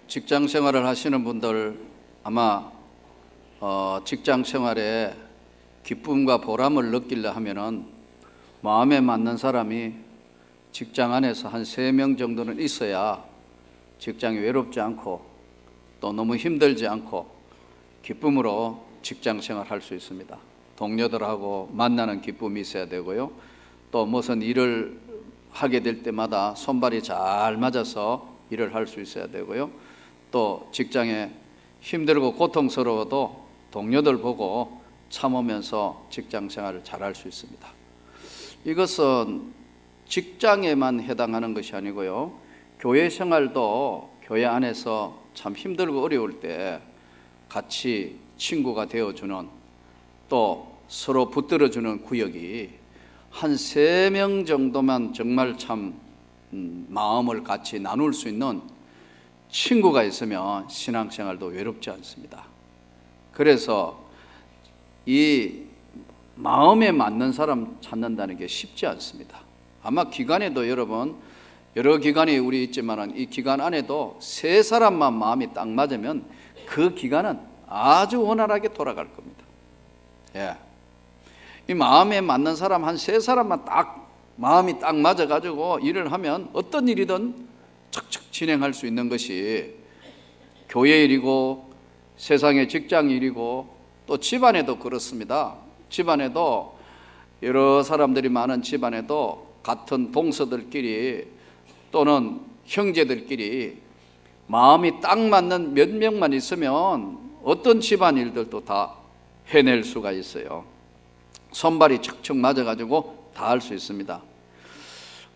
직장 생활을 하시는 분들 아마 직장 생활에 기쁨과 보람을 느끼려 하면은 마음에 맞는 사람이 직장 안에서 한 3명 정도는 있어야 직장이 외롭지 않고 또 너무 힘들지 않고 기쁨으로 직장 생활할 수 있습니다. 동료들하고 만나는 기쁨이 있어야 되고요. 또 무슨 일을 하게 될 때마다 손발이 잘 맞아서 일을 할 수 있어야 되고요. 또 직장에 힘들고 고통스러워도 동료들 보고 참으면서 직장 생활을 잘할 수 있습니다. 이것은 직장에만 해당하는 것이 아니고요. 교회 생활도 교회 안에서 참 힘들고 어려울 때 같이 친구가 되어주는 또 서로 붙들어주는 구역이 한 3명 정도만 정말 참 마음을 같이 나눌 수 있는 친구가 있으면 신앙생활도 외롭지 않습니다. 그래서 이 마음에 맞는 사람 찾는다는 게 쉽지 않습니다. 아마 기간에도 여러분 여러 기간이 우리 있지만 이 기간 안에도 3사람만 마음이 딱 맞으면 그 기간은 아주 원활하게 돌아갈 겁니다. 예. 이 마음에 맞는 사람 한 3사람만 딱 마음이 딱 맞아가지고 일을 하면 어떤 일이든 척척 진행할 수 있는 것이 교회 일이고 세상의 직장 일이고 또 집안에도 그렇습니다. 집안에도 여러 사람들이 많은 집안에도 같은 동서들끼리 또는 형제들끼리 마음이 딱 맞는 몇 명만 있으면 어떤 집안 일들도 다 해낼 수가 있어요. 손발이 척척 맞아가지고 다 할 수 있습니다.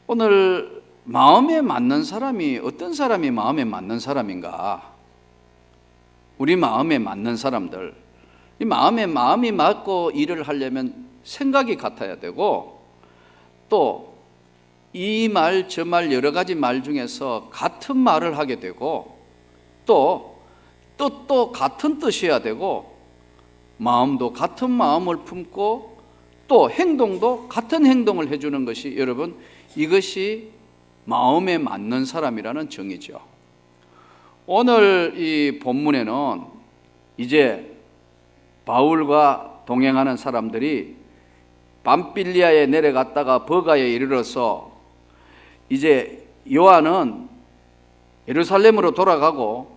오늘 마음에 맞는 사람이 어떤 사람이 마음에 맞는 사람인가? 우리 마음에 맞는 사람들, 이 마음이 맞고 일을 하려면 생각이 같아야 되고 또 이 말 저 말 여러 가지 말 중에서 같은 말을 하게 되고 또 뜻도 같은 뜻이어야 되고 마음도 같은 마음을 품고 또 행동도 같은 행동을 해주는 것이 여러분 이것이 마음에 맞는 사람이라는 정의죠. 오늘 이 본문에는 이제 바울과 동행하는 사람들이 밤빌리아에 내려갔다가 버가에 이르러서 이제 요한은 예루살렘으로 돌아가고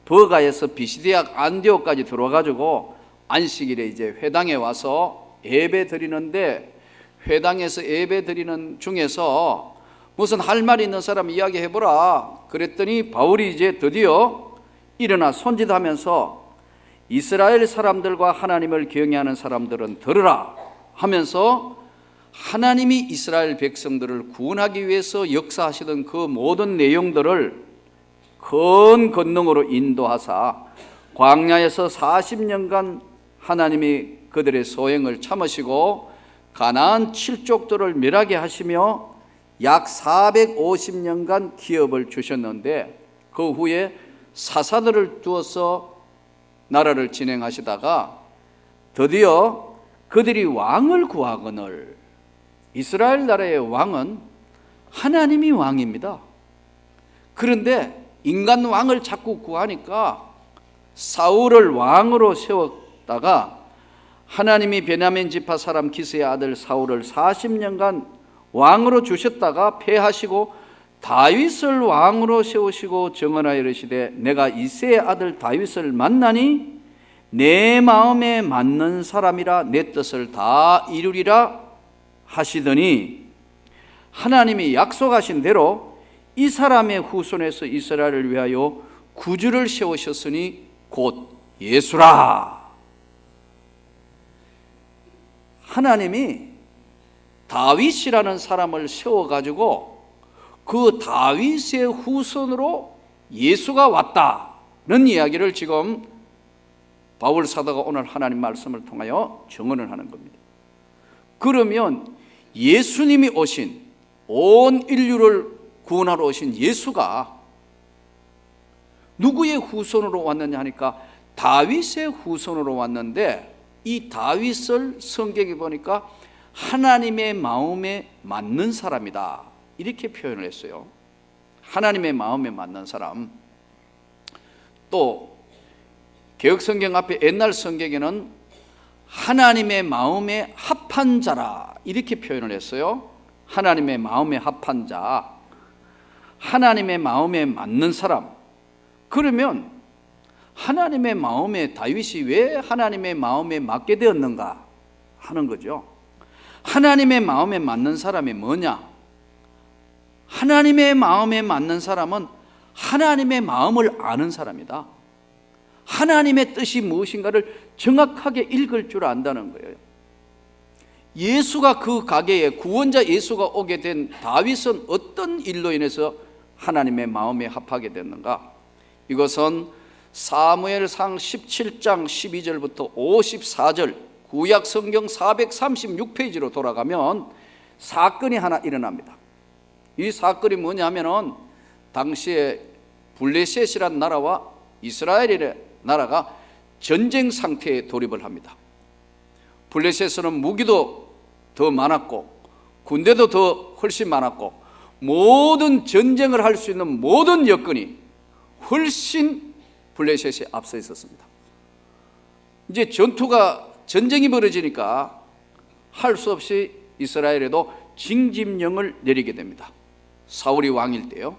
버가에서 비시디아 안디옥까지 들어와가지고 안식일에 이제 회당에 와서 예배 드리는데 회당에서 예배 드리는 중에서 무슨 할 말이 있는 사람 이야기해보라 그랬더니 바울이 이제 드디어 일어나 손짓하면서 이스라엘 사람들과 하나님을 경외하는 사람들은 들으라 하면서 하나님이 이스라엘 백성들을 구원하기 위해서 역사하시던 그 모든 내용들을 큰 권능으로 인도하사 광야에서 40년간 하나님이 그들의 소행을 참으시고 가나안 7족들을 멸하게 하시며 약 450년간 기업을 주셨는데 그 후에 사사들을 두어서 나라를 진행하시다가 드디어 그들이 왕을 구하거늘 이스라엘 나라의 왕은 하나님이 왕입니다. 그런데 인간 왕을 자꾸 구하니까 사울을 왕으로 세웠다가 하나님이 베냐민 지파 사람 기스의 아들 사울을 40년간 왕으로 주셨다가 패하시고 다윗을 왕으로 세우시고 정언하여 이르시되 내가 이새의 아들 다윗을 만나니 내 마음에 맞는 사람이라 내 뜻을 다 이루리라 하시더니 하나님이 약속하신 대로 이 사람의 후손에서 이스라엘을 위하여 구주를 세우셨으니 곧 예수라. 하나님이 다윗이라는 사람을 세워가지고 그 다윗의 후손으로 예수가 왔다는 이야기를 지금 바울 사도가 오늘 하나님 말씀을 통하여 증언을 하는 겁니다. 그러면 예수님이 오신 온 인류를 구원하러 오신 예수가 누구의 후손으로 왔느냐 하니까 다윗의 후손으로 왔는데 이 다윗을 성경에 보니까 하나님의 마음에 맞는 사람이다 이렇게 표현을 했어요. 하나님의 마음에 맞는 사람. 또 개혁성경 앞에 옛날 성경에는 하나님의 마음에 합한 자라 이렇게 표현을 했어요. 하나님의 마음에 합한 자, 하나님의 마음에 맞는 사람. 그러면 하나님의 마음에 다윗이 왜 하나님의 마음에 맞게 되었는가 하는 거죠. 하나님의 마음에 맞는 사람이 뭐냐? 하나님의 마음에 맞는 사람은 하나님의 마음을 아는 사람이다. 하나님의 뜻이 무엇인가를 정확하게 읽을 줄 안다는 거예요. 예수가 그 가게에 구원자 예수가 오게 된 다윗은 어떤 일로 인해서 하나님의 마음에 합하게 됐는가? 이것은 사무엘상 17장 12절부터 54절 구약 성경 436페이지로 돌아가면 사건이 하나 일어납니다. 이 사건이 뭐냐면은 당시에 블레셋이라는 나라와 이스라엘이라는 나라가 전쟁 상태에 돌입을 합니다. 블레셋은 무기도 더 많았고 군대도 더 훨씬 많았고 모든 전쟁을 할 수 있는 모든 여건이 훨씬 블레셋에 앞서 있었습니다. 이제 전쟁이 벌어지니까 할 수 없이 이스라엘에도 징집령을 내리게 됩니다. 사울이 왕일 때요.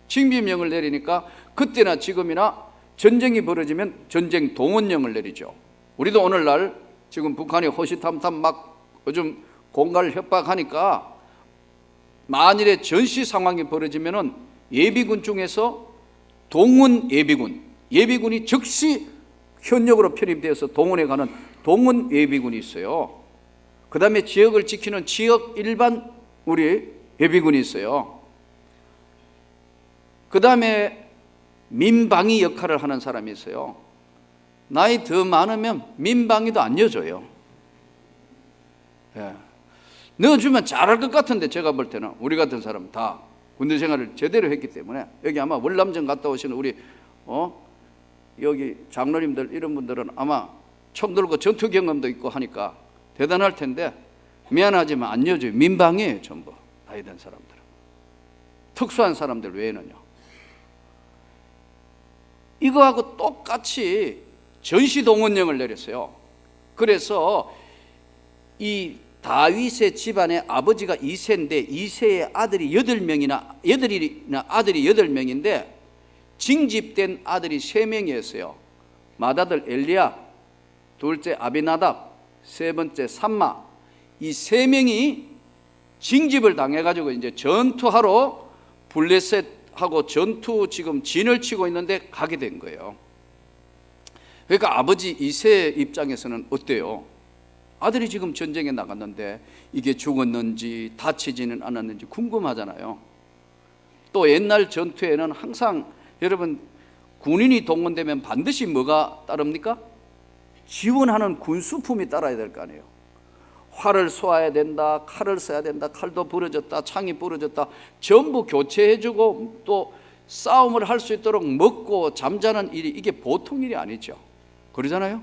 징집령을 내리니까 그때나 지금이나 전쟁이 벌어지면 전쟁 동원령을 내리죠. 우리도 오늘날 지금 북한이 호시탐탐 막 요즘 공갈 협박하니까 만일에 전시 상황이 벌어지면은 예비군 중에서 동원 예비군이 즉시 현역으로 편입되어서 동원에 가는 동원 예비군이 있어요. 그 다음에 지역을 지키는 지역 일반 우리 예비군이 있어요. 그 다음에 민방위 역할을 하는 사람이 있어요. 나이 더 많으면 민방위도 안 넣어줘요. 예. 넣어주면 잘할 것 같은데 제가 볼 때는 우리 같은 사람은 다 군대 생활을 제대로 했기 때문에 여기 아마 월남전 갔다 오시는 우리 여기 장로님들 이런 분들은 아마 총 들고 전투 경험도 있고 하니까 대단할 텐데 미안하지만 안 넣어줘요. 민방위예요. 전부 나이 든 사람들은. 특수한 사람들 외에는요. 이거하고 똑같이 전시동원령을 내렸어요. 그래서 이 다윗의 집안의 아버지가 이새인데 이새의 아들이 8명이나 아들이 8명인데 징집된 아들이 3명이었어요. 맏아들 엘리야, 둘째 아비나답, 세 번째 삼마. 이 3명이 징집을 당해가지고 이제 전투하러 블레셋하고 전투 지금 진을 치고 있는데 가게 된 거예요. 그러니까 아버지 이새 입장에서는 어때요? 아들이 지금 전쟁에 나갔는데 이게 죽었는지 다치지는 않았는지 궁금하잖아요. 또 옛날 전투에는 항상 여러분 군인이 동원되면 반드시 뭐가 따릅니까? 지원하는 군수품이 따라야 될 거 아니에요. 활을 쏘아야 된다, 칼을 써야 된다, 칼도 부러졌다, 창이 부러졌다, 전부 교체해주고 또 싸움을 할 수 있도록 먹고 잠자는 일이 이게 보통 일이 아니죠. 그러잖아요.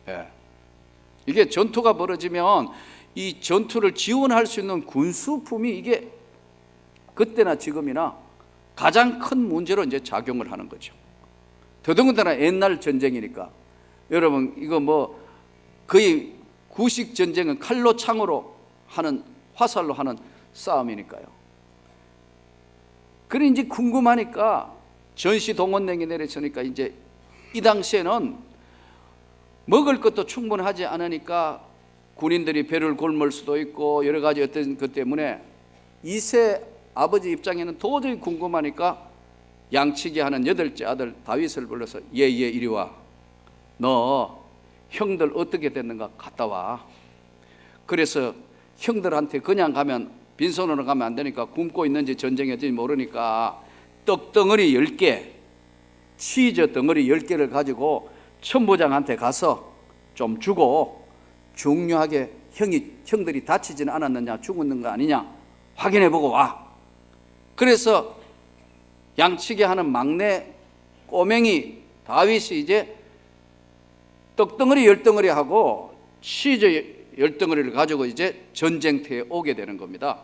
예. 이게 전투가 벌어지면 이 전투를 지원할 수 있는 군수품이 이게 그때나 지금이나 가장 큰 문제로 이제 작용을 하는 거죠. 더더군다나 옛날 전쟁이니까 여러분 이거 뭐 거의 구식 전쟁은 칼로 창으로 하는 화살로 하는 싸움이니까요. 그래 이제 궁금하니까 전시 동원령이 내려지니까 이제 이 당시에는 먹을 것도 충분하지 않으니까 군인들이 배를 굶을 수도 있고 여러 가지 어떤 것 때문에 이새 아버지 입장에는 도저히 궁금하니까 양치기 하는 8째 아들 다윗을 불러서 얘 이리 와. 너 형들 어떻게 됐는가 갔다 와. 그래서 형들한테 그냥 가면 빈손으로 가면 안 되니까 굶고 있는지 전쟁인지 모르니까 떡덩어리 10개 치즈 덩어리 10개를 가지고 천부장한테 가서 좀 주고 중요하게 형들이 다치지는 않았느냐 죽었는 거 아니냐 확인해보고 와. 그래서 양치기 하는 막내 꼬맹이 다윗이 이제 떡덩어리 10덩어리 하고 치즈 10덩어리를 가지고 이제 전쟁터에 오게 되는 겁니다.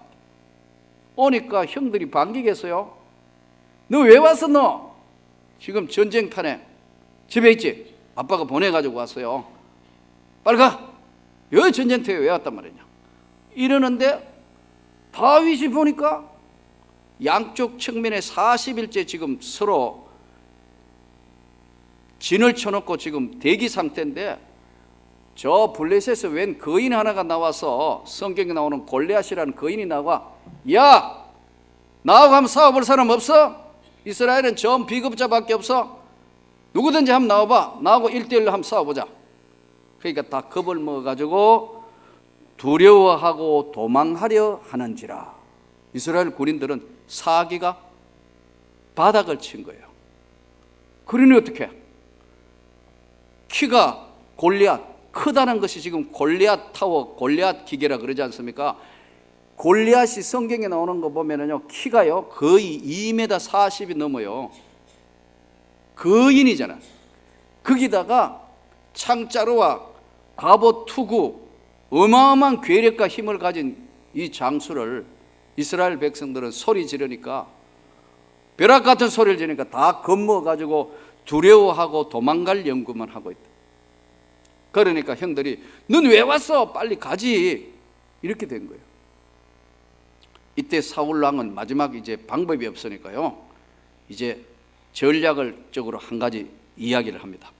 오니까 형들이 반기겠어요? 너 왜 왔어 너? 지금 전쟁판에 집에 있지? 아빠가 보내가지고 왔어요. 빨리 가! 여기 전쟁터에 왜 왔단 말이냐? 이러는데 다윗이 보니까 양쪽 측면에 40일째 지금 서로 진을 쳐놓고 지금 대기 상태인데, 저 블레셋에서 웬 거인 하나가 나와서, 성경에 나오는 골리앗이라는 거인이 나와, 야! 나하고 한번 싸워볼 사람 없어? 이스라엘은 전 비급자밖에 없어. 누구든지 한번 나와봐. 나하고 1대1로 한번 싸워보자. 그러니까 다 겁을 먹어가지고 두려워하고 도망하려 하는지라. 이스라엘 군인들은 사기가 바닥을 친 거예요. 그러니 어떻게? 키가 골리앗, 크다는 것이 지금 골리앗 타워, 골리앗 기계라 그러지 않습니까? 골리앗이 성경에 나오는 거 보면은요, 키가요 거의 2m 40이 넘어요. 거인이잖아. 거기다가 창자루와 갑옷 투구, 어마어마한 괴력과 힘을 가진 이 장수를 이스라엘 백성들은 소리 지르니까, 벼락 같은 소리를 지르니까 다 겁먹어가지고 두려워하고 도망갈 연구만 하고 있다. 그러니까 형들이 넌 왜 왔어? 빨리 가지. 이렇게 된 거예요. 이때 사울 왕은 마지막 이제 방법이 없으니까요, 이제 전략을 적으로 한 가지 이야기를 합니다.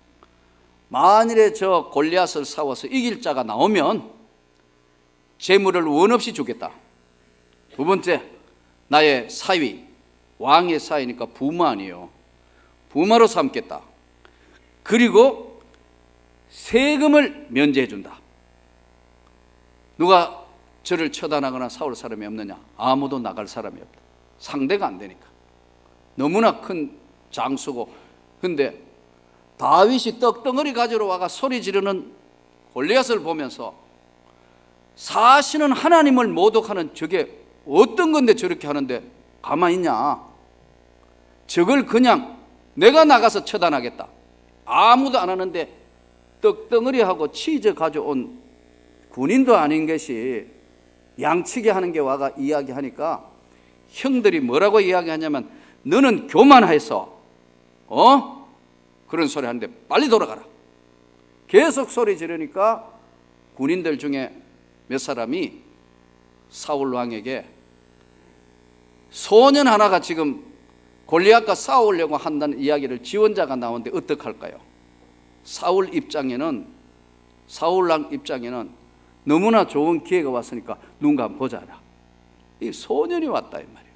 만일에 저 골리앗을 싸워서 이길 자가 나오면 재물을 원 없이 주겠다. 두 번째, 나의 사위, 왕의 사위니까 부마 아니에요. 부마로 삼겠다. 그리고 세금을 면제해 준다. 누가 저를 처단하거나 싸울 사람이 없느냐? 아무도 나갈 사람이 없다. 상대가 안 되니까. 너무나 큰 장수고. 근데 다윗이 떡덩어리 가지러 와가 소리 지르는 골리앗을 보면서, 사실은 하나님을 모독하는 저게 어떤 건데 저렇게 하는데 가만히 있냐? 저걸 그냥 내가 나가서 처단하겠다. 아무도 안 하는데 떡덩어리하고 치즈 가져온 군인도 아닌 것이 양치게 하는 게 와가 이야기하니까, 형들이 뭐라고 이야기하냐면, 너는 교만해서 그런 소리 하는데 빨리 돌아가라. 계속 소리 지르니까 군인들 중에 몇 사람이 사울 왕에게, 소년 하나가 지금 골리앗과 싸우려고 한다는 이야기를 지원자가 나오는데 어떡할까요? 사울 왕 입장에는 너무나 좋은 기회가 왔으니까 누군가 한번 보자라. 이 소년이 왔다 이 말이에요.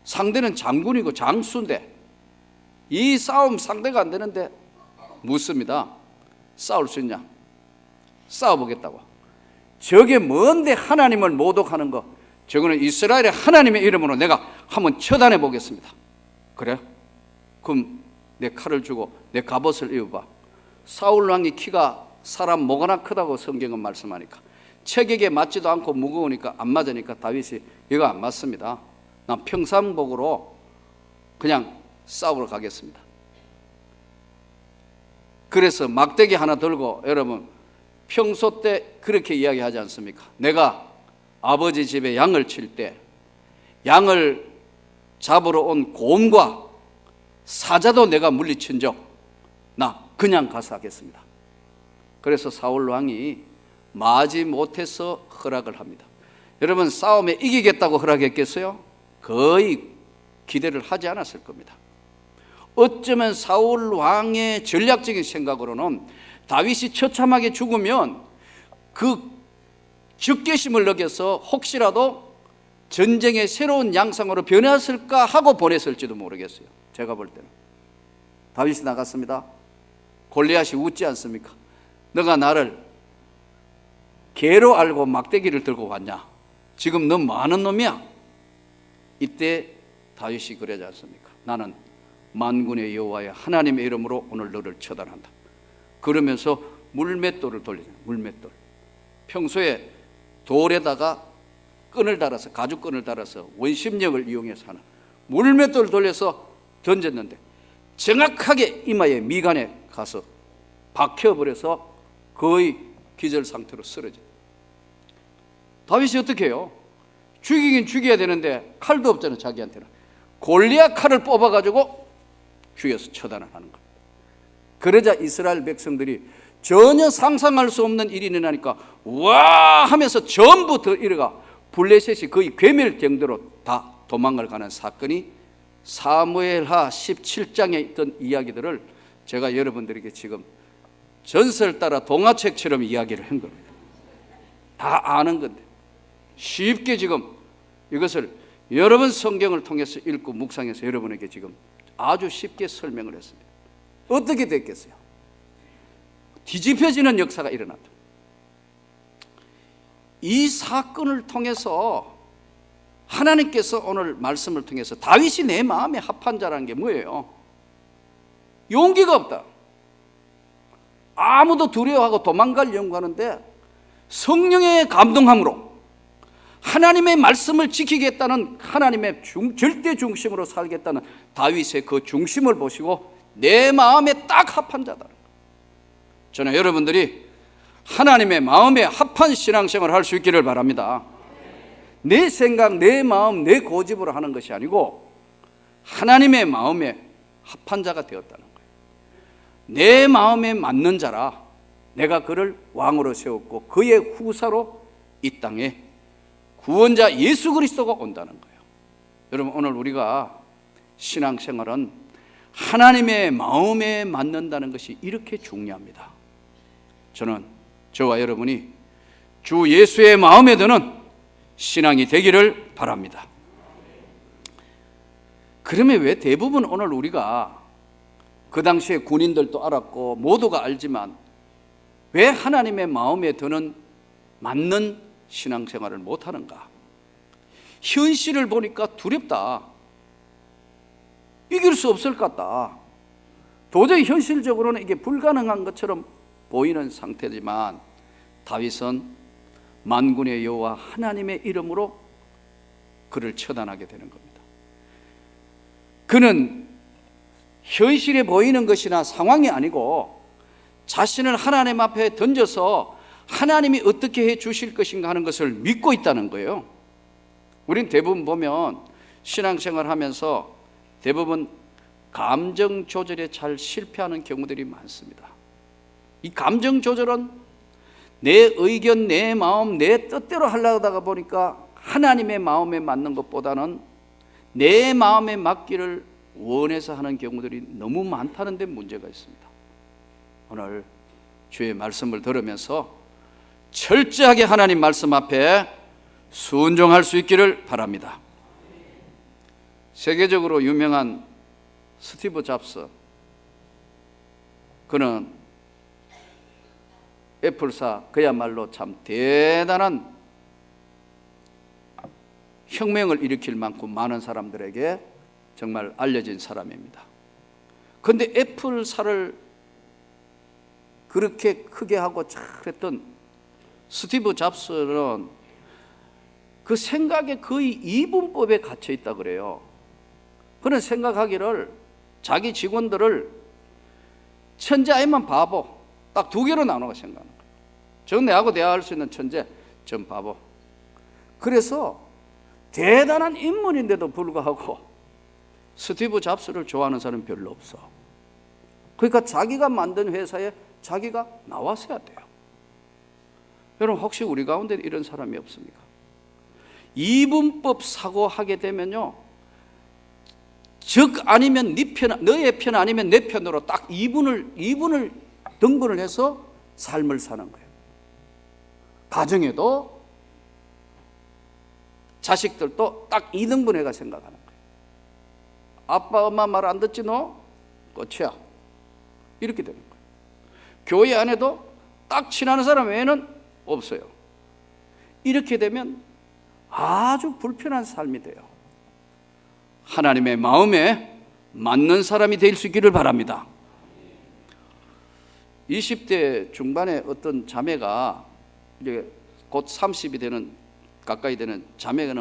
상대는 장군이고 장수인데 이 싸움 상대가 안 되는데 묻습니다. 싸울 수 있냐? 싸워보겠다고. 저게 뭔데 하나님을 모독하는 거? 저거는 이스라엘의 하나님의 이름으로 내가 한번 처단해 보겠습니다. 그래? 그럼 내 칼을 주고 내 갑옷을 입어봐. 사울 왕이 키가 사람 목이나 크다고 성경은 말씀하니까, 체격에 맞지도 않고 무거우니까 안 맞으니까 다윗이 이거 안 맞습니다. 난 평상복으로 그냥 싸우러 가겠습니다. 그래서 막대기 하나 들고, 여러분 평소 때 그렇게 이야기하지 않습니까? 내가 아버지 집에 양을 칠 때 양을 잡으러 온 곰과 사자도 내가 물리친 적, 나 그냥 가서 하겠습니다. 그래서 사울 왕이 마지 못해서 허락을 합니다. 여러분, 싸움에 이기겠다고 허락했겠어요? 거의 기대를 하지 않았을 겁니다. 어쩌면 사울 왕의 전략적인 생각으로는 다윗이 처참하게 죽으면 그 적개심을 느껴서 혹시라도 전쟁의 새로운 양상으로 변했을까 하고 보냈을지도 모르겠어요. 제가 볼 때는. 다윗이 나갔습니다. 골리앗이 웃지 않습니까? 너가 나를 개로 알고 막대기를 들고 왔냐? 지금 너 뭐 하는 놈이야? 이때 다윗이 그러지 않습니까? 나는 만군의 여호와의 하나님의 이름으로 오늘 너를 처단한다. 그러면서 물맷돌을 돌리잖아요. 물맷돌. 평소에 돌에다가 끈을 달아서, 가죽끈을 달아서 원심력을 이용해서 하는 물맷돌을 돌려서 던졌는데 정확하게 이마에 미간에 가서 박혀버려서 거의 기절 상태로 쓰러져. 다윗이 어떻게 해요? 죽이긴 죽여야 되는데 칼도 없잖아요. 자기한테는 골리앗 칼을 뽑아가지고 죽여서 처단을 하는 겁니다. 그러자 이스라엘 백성들이 전혀 상상할 수 없는 일이 일어나니까 와 하면서 전부 더 이래가 블레셋이 거의 괴멸 정도로 다 도망을 가는 사건이 사무엘하 17장에 있던 이야기들을 제가 여러분들에게 지금 전설 따라 동화책처럼 이야기를 한 겁니다. 다 아는 건데 쉽게 지금 이것을 여러분 성경을 통해서 읽고 묵상해서 여러분에게 지금 아주 쉽게 설명을 했습니다. 어떻게 됐겠어요? 뒤집혀지는 역사가 일어났다. 이 사건을 통해서 하나님께서 오늘 말씀을 통해서 다윗이 내 마음에 합한 자라는 게 뭐예요? 용기가 없다. 아무도 두려워하고 도망갈 연구하는데 성령의 감동함으로 하나님의 말씀을 지키겠다는 하나님의 절대 중심으로 살겠다는 다윗의 그 중심을 보시고 내 마음에 딱 합한 자다. 저는 여러분들이 하나님의 마음에 합한 신앙생활을 할 수 있기를 바랍니다. 내 생각, 내 마음, 내 고집으로 하는 것이 아니고 하나님의 마음에 합한 자가 되었다는 거예요. 내 마음에 맞는 자라 내가 그를 왕으로 세웠고 그의 후사로 이 땅에 구원자 예수 그리스도가 온다는 거예요. 여러분 오늘 우리가 신앙생활은 하나님의 마음에 맞는다는 것이 이렇게 중요합니다. 저는 저와 여러분이 주 예수의 마음에 드는 신앙이 되기를 바랍니다. 그러면 왜 대부분 오늘 우리가 그 당시에 군인들도 알았고 모두가 알지만 왜 하나님의 마음에 드는 맞는 신앙생활을 못하는가? 현실을 보니까 두렵다. 이길 수 없을 것 같다. 도저히 현실적으로는 이게 불가능한 것처럼 보이는 상태지만 다윗은 만군의 여호와 하나님의 이름으로 그를 처단하게 되는 겁니다. 그는 현실에 보이는 것이나 상황이 아니고 자신을 하나님 앞에 던져서 하나님이 어떻게 해 주실 것인가 하는 것을 믿고 있다는 거예요. 우린 대부분 보면 신앙생활 하면서 대부분 감정 조절에 잘 실패하는 경우들이 많습니다. 이 감정 조절은 내 의견, 내 마음, 내 뜻대로 하려다가 보니까 하나님의 마음에 맞는 것보다는 내 마음에 맞기를 원해서 하는 경우들이 너무 많다는 데 문제가 있습니다. 오늘 주의 말씀을 들으면서 철저하게 하나님 말씀 앞에 순종할 수 있기를 바랍니다. 세계적으로 유명한 스티브 잡스, 그는 애플사 그야말로 참 대단한 혁명을 일으킬 만큼 많은 사람들에게 정말 알려진 사람입니다. 그런데 애플사를 그렇게 크게 하고 잘했던 스티브 잡스는 그 생각에 거의 이분법에 갇혀 있다 그래요. 그는 생각하기를 자기 직원들을 천재 아니면 바보 딱 두 개로 나누어 생각하는 거예요. 저 내하고 대화할 수 있는 천재, 전 바보. 그래서 대단한 인물인데도 불구하고 스티브 잡스를 좋아하는 사람은 별로 없어. 그러니까 자기가 만든 회사에 자기가 나왔어야 돼요. 여러분 혹시 우리 가운데 이런 사람이 없습니까? 이분법 사고하게 되면요, 즉 아니면 네 편, 너의 편 아니면 내 편으로 딱 이분을 등분을 해서 삶을 사는 거예요. 가정에도 자식들도 딱 2등분해가 생각하는 거예요. 아빠 엄마 말 안 듣지 너? 끝이야. 이렇게 되는 거예요. 교회 안에도 딱 친한 사람 외에는 없어요. 이렇게 되면 아주 불편한 삶이 돼요. 하나님의 마음에 맞는 사람이 될 수 있기를 바랍니다. 20대 중반에 어떤 자매가 이제 곧 30이 되는 가까이 되는 자매는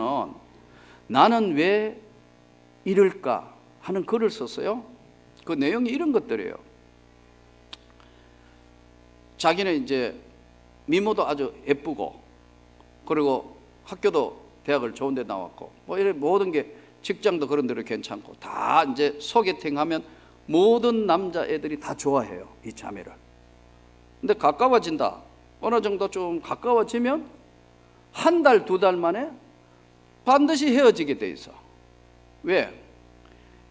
나는 왜 이럴까 하는 글을 썼어요. 그 내용이 이런 것들이에요. 자기는 이제 미모도 아주 예쁘고 그리고 학교도 대학을 좋은 데 나왔고 뭐 이런 모든 게 직장도 그런 대로 괜찮고 다 이제 소개팅하면 모든 남자애들이 다 좋아해요, 이 자매를. 근데 가까워진다. 어느 정도 좀 가까워지면 한 달, 두 달 만에 반드시 헤어지게 돼 있어. 왜?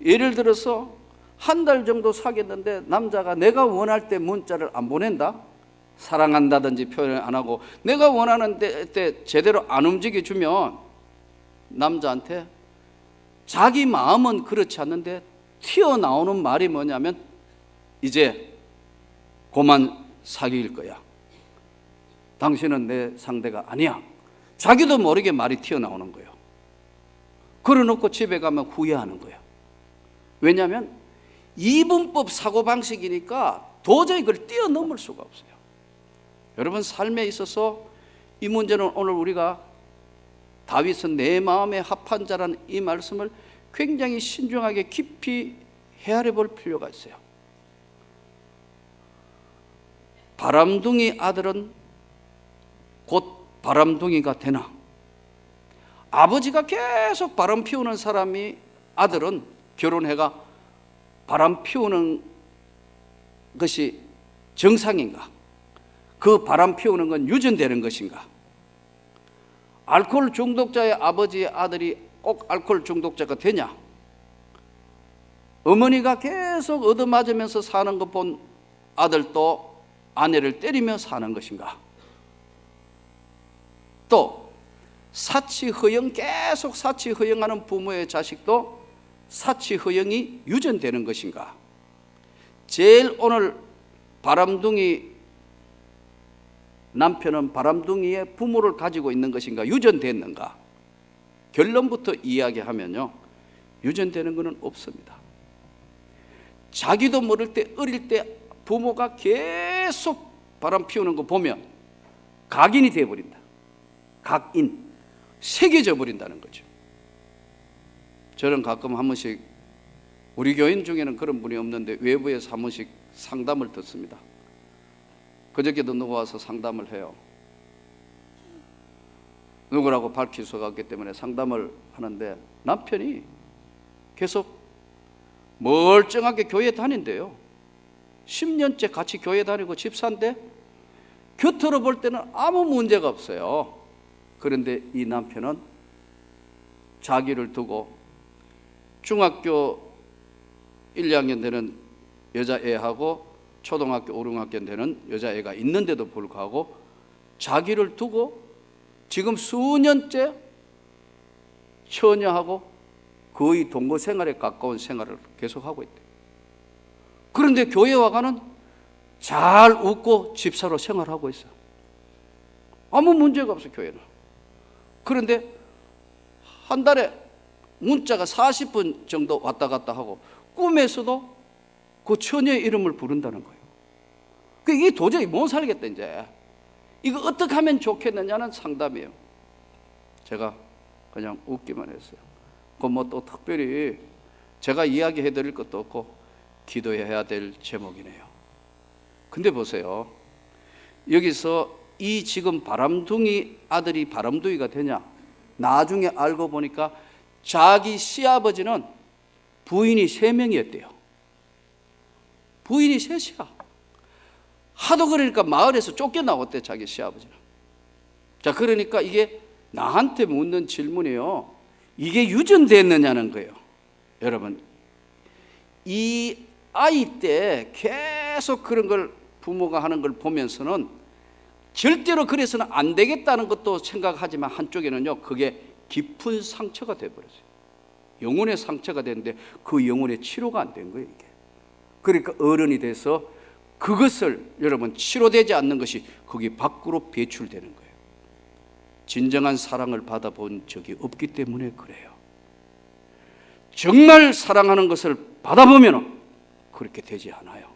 예를 들어서 한 달 정도 사귀었는데 남자가 내가 원할 때 문자를 안 보낸다? 사랑한다든지 표현을 안 하고 내가 원하는 때 제대로 안 움직여주면 남자한테 자기 마음은 그렇지 않는데 튀어나오는 말이 뭐냐면 이제 그만 사귈 거야. 당신은 내 상대가 아니야. 자기도 모르게 말이 튀어나오는 거예요. 그러놓고 집에 가면 후회하는 거예요. 왜냐하면 이분법 사고방식이니까 도저히 그걸 뛰어넘을 수가 없어요. 여러분, 삶에 있어서 이 문제는 오늘 우리가 다윗은 내 마음에 합한 자라는 이 말씀을 굉장히 신중하게 깊이 헤아려 볼 필요가 있어요. 바람둥이 아들은 곧 바람둥이가 되나? 아버지가 계속 바람 피우는 사람이 아들은 결혼해가 바람 피우는 것이 정상인가? 그 바람 피우는 건 유전되는 것인가? 알코올 중독자의 아버지의 아들이 꼭 알코올 중독자가 되냐? 어머니가 계속 얻어맞으면서 사는 것 본 아들도 아내를 때리며 사는 것인가? 또 사치허영, 계속 사치허영하는 부모의 자식도 사치허영이 유전되는 것인가? 제일 오늘 바람둥이 남편은 바람둥이의 부모를 가지고 있는 것인가? 유전됐는가? 결론부터 이야기하면요, 유전되는 것은 없습니다. 자기도 모를 때 어릴 때 부모가 계속 바람 피우는 거 보면 각인이 되어버린다. 각인, 새겨져 버린다는 거죠. 저는 가끔 한 번씩, 우리 교인 중에는 그런 분이 없는데 외부에서 한 번씩 상담을 듣습니다. 그저께도 누가 와서 상담을 해요. 누구라고 밝힐 수가 없기 때문에 상담을 하는데 남편이 계속 멀쩡하게 교회 다닌대요. 10년째 같이 교회 다니고 집사인데 곁으로 볼 때는 아무 문제가 없어요. 그런데 이 남편은 자기를 두고 중학교 1, 2학년 되는 여자애하고 초등학교 5, 6학년 되는 여자애가 있는데도 불구하고 자기를 두고 지금 수년째 처녀하고 거의 동거 생활에 가까운 생활을 계속하고 있대. 그런데 교회 와가는 잘 웃고 집사로 생활하고 있어. 아무 문제가 없어, 교회는. 그런데 한 달에 문자가 40분 정도 왔다 갔다 하고 꿈에서도 그 처녀의 이름을 부른다는 거예요. 이게 도저히 못 살겠다. 이제 이거 어떻게 하면 좋겠느냐는 상담이에요. 제가 그냥 웃기만 했어요. 그 뭐 또 특별히 제가 이야기해 드릴 것도 없고 기도해야 될 제목이네요. 근데 보세요, 여기서 이 지금 바람둥이 아들이 바람둥이가 되냐? 나중에 알고 보니까 자기 시아버지는 부인이 3명이었대요. 부인이 셋이야. 하도 그러니까 마을에서 쫓겨나왔대, 자기 시아버지는. 자, 그러니까 이게 나한테 묻는 질문이에요. 이게 유전됐느냐는 거예요. 여러분, 이 아이 때 계속 그런 걸 부모가 하는 걸 보면서는 절대로 그래서는 안 되겠다는 것도 생각하지만 한쪽에는요, 그게 깊은 상처가 되어버렸어요. 영혼의 상처가 되는데 그 영혼의 치료가 안 된 거예요, 이게. 그러니까 어른이 돼서 그것을 여러분 치료되지 않는 것이 거기 밖으로 배출되는 거예요. 진정한 사랑을 받아본 적이 없기 때문에 그래요. 정말 사랑하는 것을 받아보면 그렇게 되지 않아요.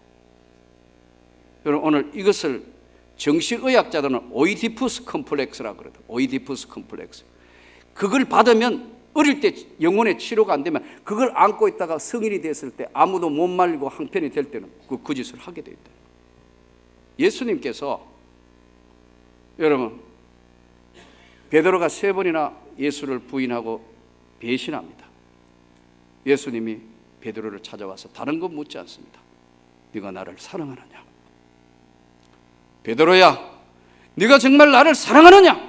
여러분, 오늘 이것을 정신의학자들은 오이디푸스 컴플렉스라고 그러거든요. 오이디푸스 컴플렉스. 그걸 받으면 어릴 때 영혼의 치료가 안 되면 그걸 안고 있다가 성인이 됐을 때 아무도 못 말리고 한편이 될 때는 그 짓을 하게 돼 있다. 예수님께서 여러분, 베드로가 3번이나 예수를 부인하고 배신합니다. 예수님이 베드로를 찾아와서 다른 건 묻지 않습니다. 네가 나를 사랑하느냐? 베드로야, 네가 정말 나를 사랑하느냐?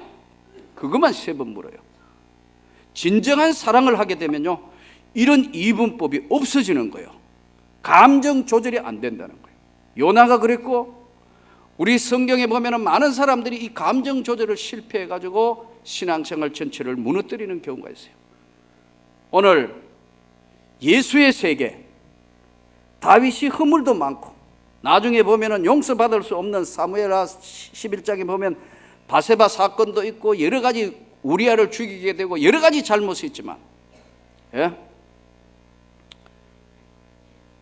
그것만 3번 물어요. 진정한 사랑을 하게 되면요, 이런 이분법이 없어지는 거예요. 감정 조절이 안 된다는 거예요. 요나가 그랬고, 우리 성경에 보면 많은 사람들이 이 감정 조절을 실패해가지고 신앙생활 전체를 무너뜨리는 경우가 있어요. 오늘 예수의 세계, 다윗이 허물도 많고, 나중에 보면 용서받을 수 없는 사무엘하 11장에 보면 바세바 사건도 있고 여러 가지 우리아를 죽이게 되고 여러 가지 잘못이 있지만, 예?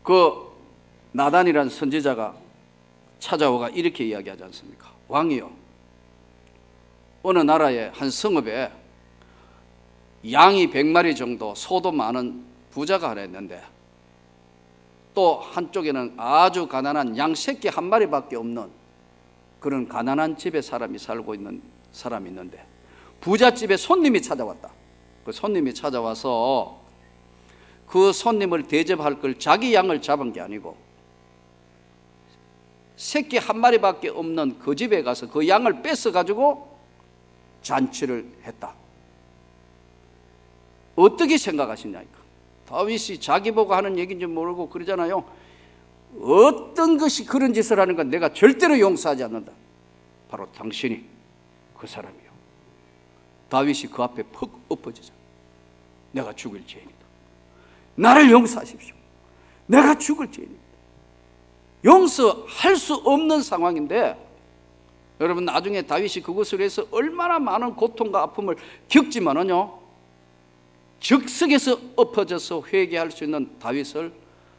그 나단이라는 선지자가 찾아오가 이렇게 이야기하지 않습니까? 왕이요, 어느 나라의 한 성읍에 양이 100마리 정도, 소도 많은 부자가 하나 있는데, 또 한쪽에는 아주 가난한 양 새끼 1마리밖에 없는 그런 가난한 집에 사람이 살고 있는 사람이 있는데, 부잣집에 손님이 찾아왔다. 그 손님이 찾아와서 그 손님을 대접할 걸 자기 양을 잡은 게 아니고 새끼 1마리밖에 없는 그 집에 가서 그 양을 뺏어가지고 잔치를 했다. 어떻게 생각하시냐니까. 다윗이 자기 보고 하는 얘기인지 모르고 그러잖아요. 어떤 것이 그런 짓을 하는 건 내가 절대로 용서하지 않는다. 바로 당신이 그 사람이요. 다윗이 그 앞에 퍽 엎어지자. 내가 죽을 죄인이다. 나를 용서하십시오. 내가 죽을 죄인이다. 용서할 수 없는 상황인데, 여러분 나중에 다윗이 그것을 해서 얼마나 많은 고통과 아픔을 겪지만은요, 즉석에서 엎어져서 회개할 수 있는 다윗을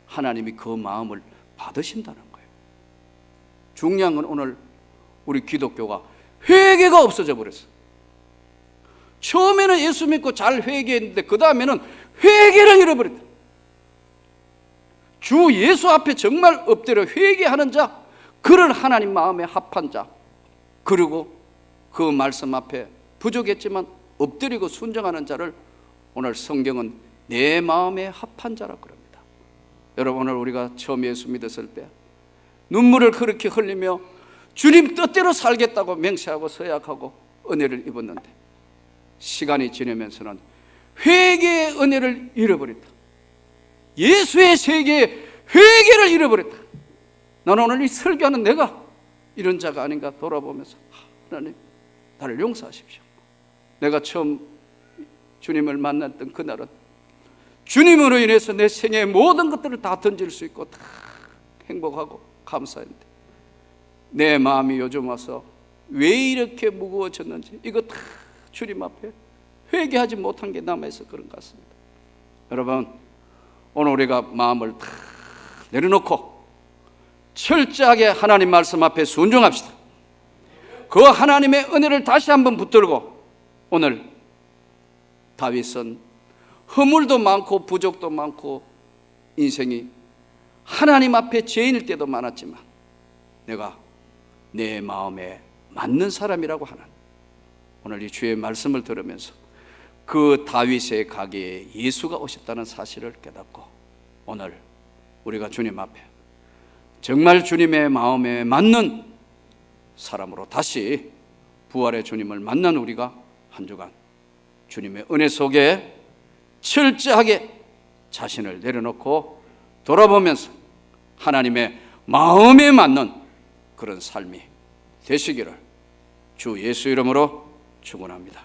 하나님이 그 마음을 받으신다는 거예요. 중요한 건 오늘 우리 기독교가 회개가 없어져 버렸어. 처음에는 예수 믿고 잘 회개했는데 그 다음에는 회개를 잃어버렸다. 주 예수 앞에 정말 엎드려 회개하는 자, 그를 하나님 마음에 합한 자, 그리고 그 말씀 앞에 부족했지만 엎드리고 순종하는 자를 오늘 성경은 내 마음에 합한 자라고 그럽니다. 여러분, 오늘 우리가 처음 예수 믿었을 때 눈물을 그렇게 흘리며 주님 뜻대로 살겠다고 맹세하고 서약하고 은혜를 입었는데, 시간이 지나면서는 회개의 은혜를 잃어버렸다. 예수의 세계에 회개를 잃어버렸다. 나는 오늘 이 설교하는 내가 이런 자가 아닌가 돌아보면서, 하나님 나를 용서하십시오. 내가 처음 주님을 만났던 그날은 주님으로 인해서 내 생애의 모든 것들을 다 던질 수 있고 다 행복하고 감사했는데, 내 마음이 요즘 와서 왜 이렇게 무거워졌는지, 이거 다 주님 앞에 회개하지 못한 게 남아있어 그런 것 같습니다. 여러분, 오늘 우리가 마음을 다 내려놓고 철저하게 하나님 말씀 앞에 순종합시다. 그 하나님의 은혜를 다시 한번 붙들고, 오늘 다윗은 허물도 많고 부족도 많고 인생이 하나님 앞에 죄인일 때도 많았지만 내가 내 마음에 맞는 사람이라고 하는, 오늘 이 주의 말씀을 들으면서 그 다윗의 가게에 예수가 오셨다는 사실을 깨닫고, 오늘 우리가 주님 앞에 정말 주님의 마음에 맞는 사람으로 다시 부활의 주님을 만난 우리가 한 주간 주님의 은혜 속에 철저하게 자신을 내려놓고 돌아보면서 하나님의 마음에 맞는 그런 삶이 되시기를 주 예수 이름으로 축원합니다.